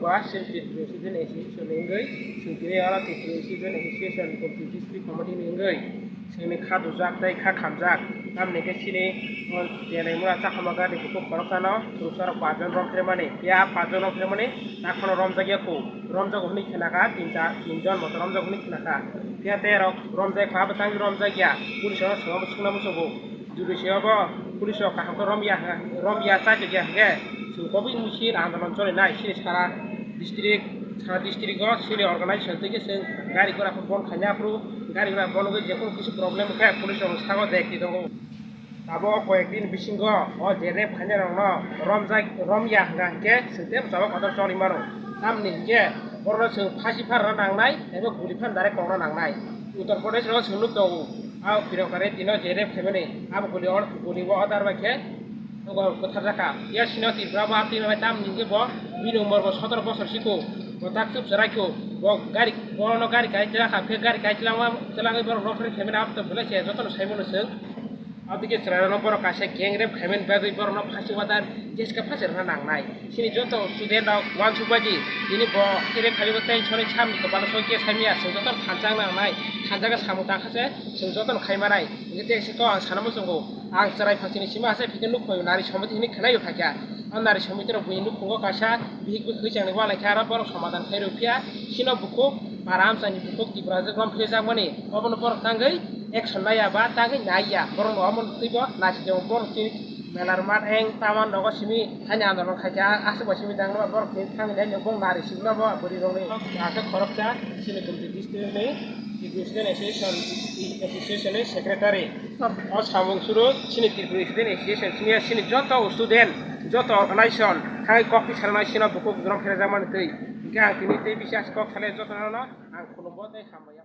ba sin Tripura Student Association ngai sin kire ala Tripura Student Association Kompi District Committee ngai sin kha dujak tai kha khamjak namni ke sini jene mura chakamaga de ko korokano surusara pajon rom tremane ya pajon rom tremane nakhono romjagya ko romjag honi khenaka tinjon moto romjag honi khenaka ya tero romjag kha batang romjagya puliso sangam sungna musogo judicial ba puliso ka ko romya sajagya ge so kobi musir andolan chole nai sini sara district go sini organization থেকে গাড়ি ঘোড়া বন খাইয়া পুরো গাড়ি ঘোড়া বন যে কোনো কিছু প্রবলেম খায় পুলিশ সংস্থাও দেখি দङ তাবো কয়েকদিন বিসিঙ্গ ও জেরে খাইয়া রং রময়া গাকে সেতে যাবো কত চলি মারো নামনি যে বড় সে ফাঁসি ফার নাংনাই এবং গুলি ফান দারে কংনা নাংনাই উত্তর প্রদেশ র সুলুক দङ আও ফিরকারে দিন জেরে ফেমেনে আব গুলি অদার বাকে কোথার জাকা ইয়া সিনো তিব্রা বা তিন দাম নিগে ব 2 নম্বর 17 বছর শিখো tak sub saraiko bo gari bono gari kaitla khapke gari kaitla ma telangai bor rofre khemen ap to bole che joton saimono seung abike 13 নম্বর কাছে গ্যাংরে khemen badui bor no phasi wadar jeska phase na nangnai sini joto student da wan subaji ini bo kire khali batai chore chamni ko balo soke samia se joton khanjang nangnai khanjaga samu ta khase se joton khaimarai ngite se ko sanamo songo ang sarai phasini sima ase phiken luk khoy nari samati hini khnai phakya anari samitir buinu khungo kasa bihik bi khijang wala khara bor samadan khairu pia sino buku param sani buku di brazil rom phejang mani obon bor tangai action naya ba tangai naya bor no amon tibo nasi jong bor ti melar mat eng taman dogo simi hanya andon khaja ase bo simi dang bor ti tangai den bong nari signa bo bori rong ni ase khorokta sini kompi district ni Student Association Secretary o samung suru sini Tripura Student Association sini joto student joto organization khai kopi sarana sino buku drom khera jaman tei gang kini tei bisas kok khale joto na ang khulubo dai hamaya